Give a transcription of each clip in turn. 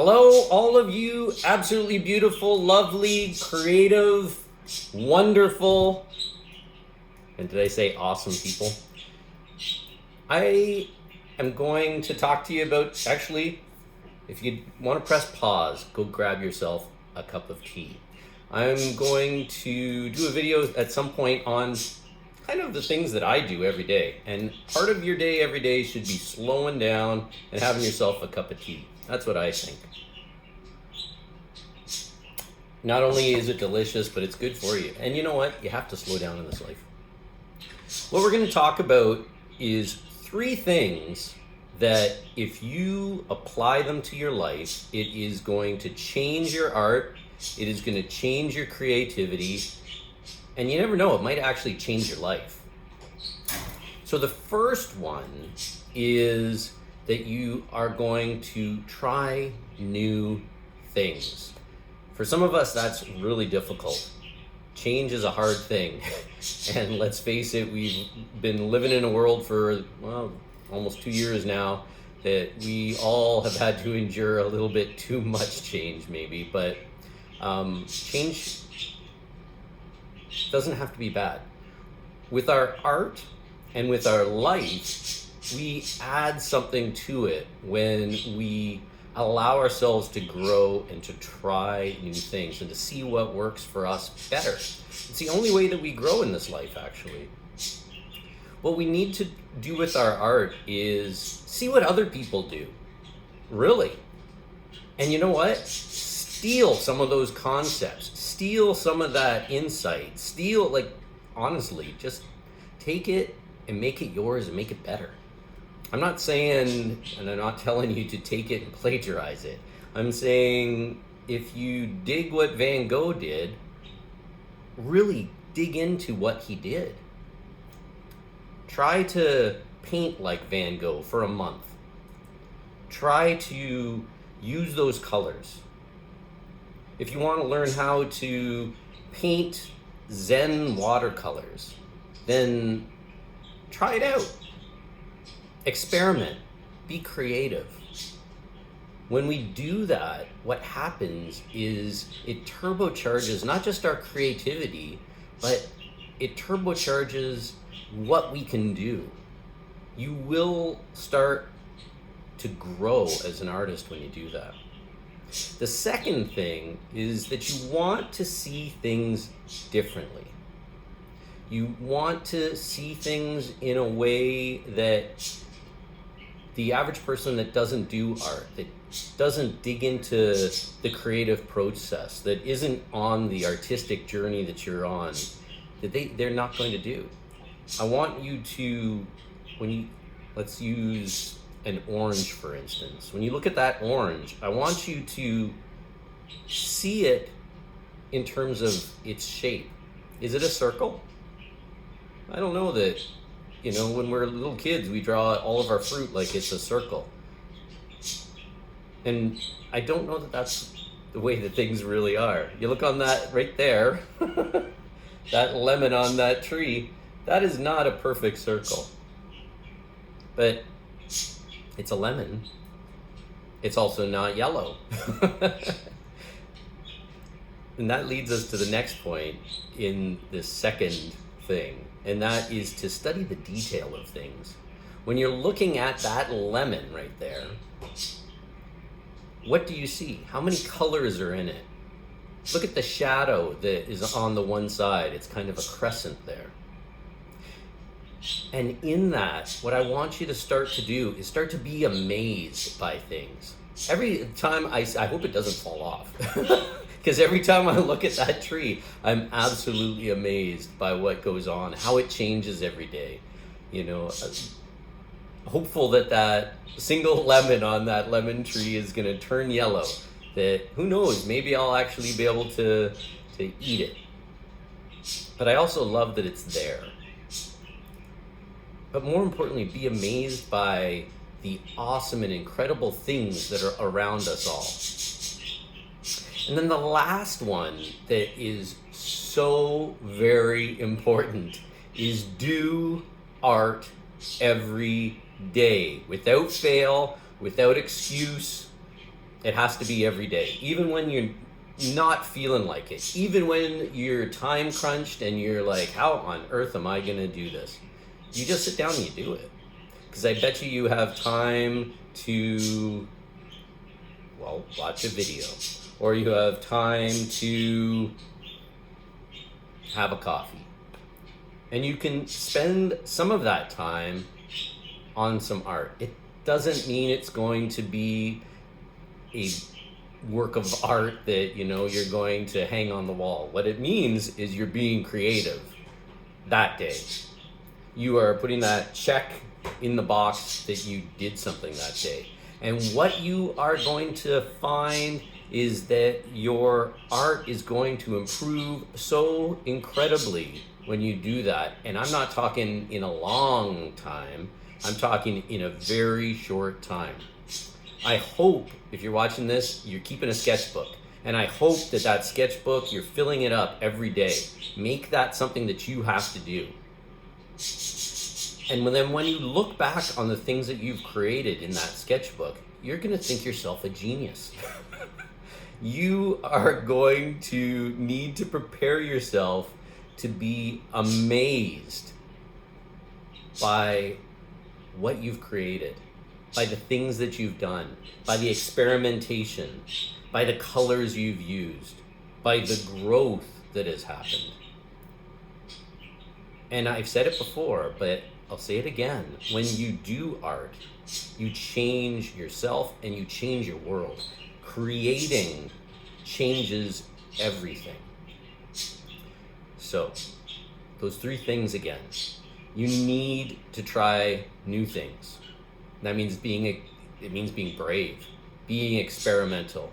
Hello, all of you absolutely beautiful, lovely, creative, wonderful, and did I say awesome people? I am going to talk to you about, actually, if you want to press pause, go grab yourself a cup of tea. I'm going to do a video at some point on kind of the things that I do every day. And part of your day every day should be slowing down and having yourself a cup of tea. That's what I think. Not only is it delicious, but it's good for you. And you know what? You have to slow down in this life. What we're going to talk about is 3 things that if you apply them to your life, it is going to change your art, it is going to change your creativity, and you never know, it might actually change your life. So the first one is that you are going to try new things. For some of us, that's really difficult. Change is a hard thing. And let's face it, we've been living in a world for, well, almost 2 years now that we all have had to endure a little bit too much change maybe, but change doesn't have to be bad. With our art and with our life, we add something to it when we allow ourselves to grow and to try new things and to see what works for us better. It's the only way that we grow in this life, actually. What we need to do with our art is see what other people do, really. And you know what? Steal some of those concepts, steal some of that insight, honestly, just take it and make it yours and make it better. I'm not saying, and I'm not telling you to take it and plagiarize it. I'm saying if you dig what Van Gogh did, really dig into what he did. Try to paint like Van Gogh for a month. Try to use those colors. If you want to learn how to paint Zen watercolors, then try it out. Experiment. Be creative. When we do that, what happens is it turbocharges not just our creativity, but it turbocharges what we can do. You will start to grow as an artist when you do that. The second thing is that you want to see things differently. You want to see things in a way that the average person that doesn't do art, that doesn't dig into the creative process, that isn't on the artistic journey that you're on, that they're not going to do. I want you to, let's use an orange for instance. When you look at that orange, I want you to see it in terms of its shape. Is it a circle? I don't know that, when we're little kids, we draw all of our fruit like it's a circle. And I don't know that that's the way that things really are. You look on that right there, that lemon on that tree, that is not a perfect circle. But it's a lemon. It's also not yellow. And that leads us to the next point in this second thing, and that is to study the detail of things. When you're looking at that lemon right there, what do you see? How many colors are in it? Look at the shadow that is on the one side. It's kind of a crescent there. And in that, what I want you to start to do is start to be amazed by things. Every time I hope it doesn't fall off. Because every time I look at that tree, I'm absolutely amazed by what goes on, how it changes every day. Hopeful that single lemon on that lemon tree is going to turn yellow. That, who knows, maybe I'll actually be able to eat it. But I also love that it's there. But more importantly, be amazed by the awesome and incredible things that are around us all. And then the last one that is so very important is do art every day, without fail, without excuse. It has to be every day, even when you're not feeling like it, even when you're time crunched and you're like, how on earth am I going to do this? You just sit down and you do it. Because I bet you have time to, well, watch a video, or you have time to have a coffee. And you can spend some of that time on some art. It doesn't mean it's going to be a work of art that, you know, you're going to hang on the wall. What it means is you're being creative that day. You are putting that check in the box that you did something that day. And what you are going to find is that your art is going to improve so incredibly when you do that. And I'm not talking in a long time, I'm talking in a very short time. I hope if you're watching this, you're keeping a sketchbook. And I hope that that sketchbook, you're filling it up every day. Make that something that you have to do. And then when you look back on the things that you've created in that sketchbook, you're going to think yourself a genius. You are going to need to prepare yourself to be amazed by what you've created, by the things that you've done, by the experimentation, by the colors you've used, by the growth that has happened. And I've said it before, but I'll say it again. When you do art, you change yourself and you change your world. Creating changes everything. So, those three things again. You need to try new things. That means being brave, being experimental,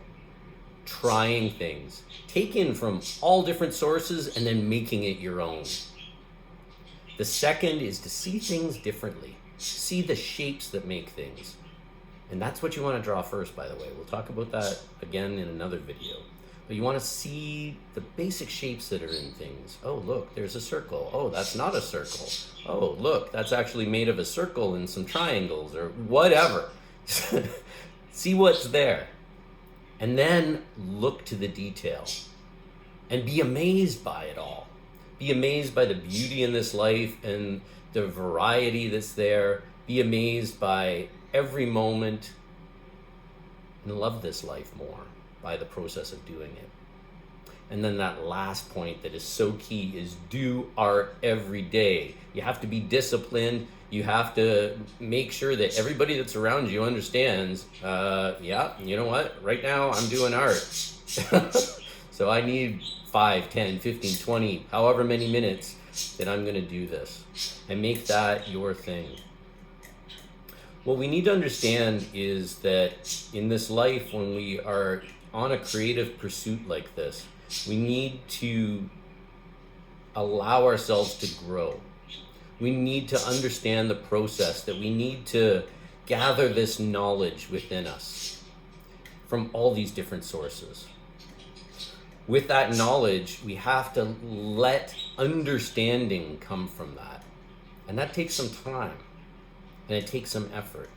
trying things, taking from all different sources and then making it your own. The second is to see things differently, see the shapes that make things. And that's what you want to draw first, by the way. We'll talk about that again in another video. But you want to see the basic shapes that are in things. Oh, look, there's a circle. Oh, that's not a circle. Oh, look, that's actually made of a circle and some triangles or whatever. See what's there. And then look to the detail and be amazed by it all. Be amazed by the beauty in this life and the variety that's there. Be amazed by every moment and love this life more by the process of doing it. And then that last point that is so key is do art every day. You have to be disciplined. You have to make sure that everybody that's around you understands, yeah, you know what? Right now I'm doing art. So I need 5, 10, 15, 20, however many minutes that I'm going to do this. And make that your thing. What we need to understand is that in this life, when we are on a creative pursuit like this, we need to allow ourselves to grow. We need to understand the process, that we need to gather this knowledge within us from all these different sources. With that knowledge, we have to let understanding come from that. And that takes some time, and it takes some effort.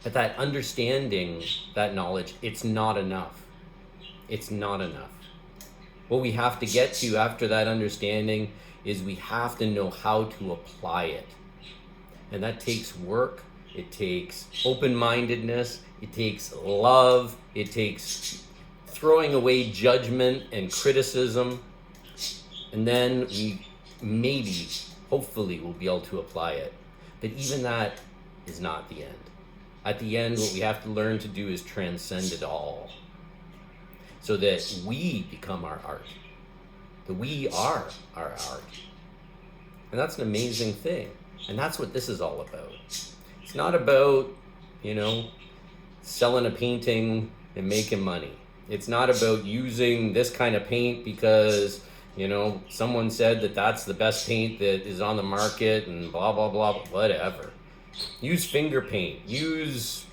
But that understanding, that knowledge, it's not enough. It's not enough. What we have to get to after that understanding is we have to know how to apply it. And that takes work, it takes open-mindedness, it takes love, it takes throwing away judgment and criticism. And then we maybe, hopefully, will be able to apply it. But even that is not the end. At the end, what we have to learn to do is transcend it all, so that we become our art, that we are our art. And that's an amazing thing. And that's what this is all about. It's not about, selling a painting and making money. It's not about using this kind of paint because, someone said that that's the best paint that is on the market and blah, blah, blah, whatever. Use finger paint. Use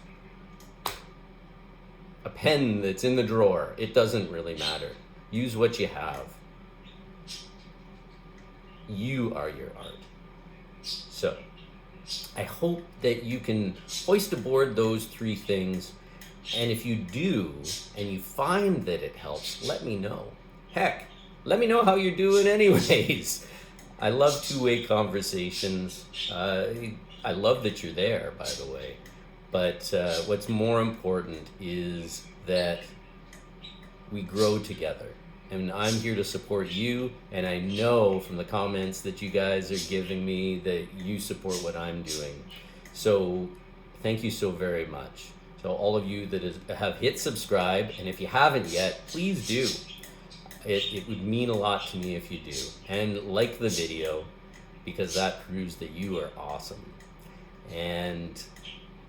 a pen that's in the drawer. It doesn't really matter. Use what you have. You are your art. So, I hope that you can hoist aboard those three things And if you do, and you find that it helps, let me know. Heck, let me know how you're doing anyways. I love two-way conversations. I love that you're there, by the way. But what's more important is that we grow together. And I'm here to support you, and I know from the comments that you guys are giving me that you support what I'm doing. So thank you so very much. So all of you that have hit subscribe, and if you haven't yet, please do. It would mean a lot to me if you do. And like the video, because that proves that you are awesome. And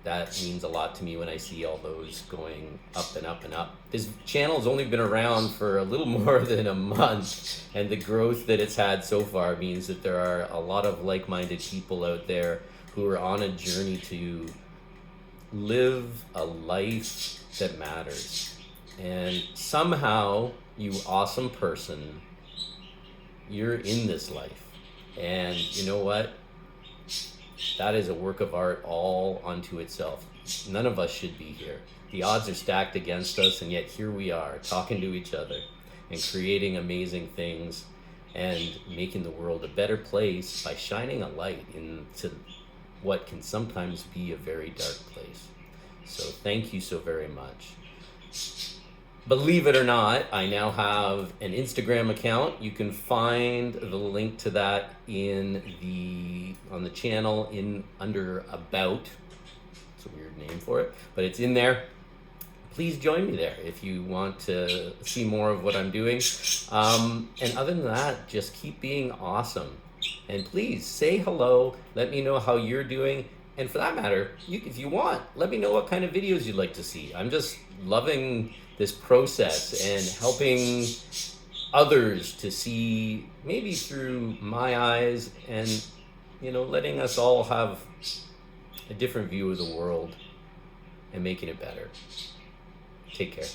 that means a lot to me when I see all those going up and up and up. This channel's only been around for a little more than a month, and the growth that it's had so far means that there are a lot of like-minded people out there who are on a journey to live a life that matters. And somehow, you awesome person, you're in this life. And you know what? That is a work of art all unto itself. None of us should be here. The odds are stacked against us, and yet here we are, talking to each other and creating amazing things and making the world a better place by shining a light into what can sometimes be a very dark place. So thank you so very much. Believe it or not, I now have an Instagram account. You can find the link to that on the channel under About. It's a weird name for it, but it's in there. Please join me there if you want to see more of what I'm doing. And other than that, just keep being awesome. And please say hello. Let me know how you're doing. And for that matter, if you want, let me know what kind of videos you'd like to see. I'm just loving this process and helping others to see maybe through my eyes, and letting us all have a different view of the world and making it better. Take care.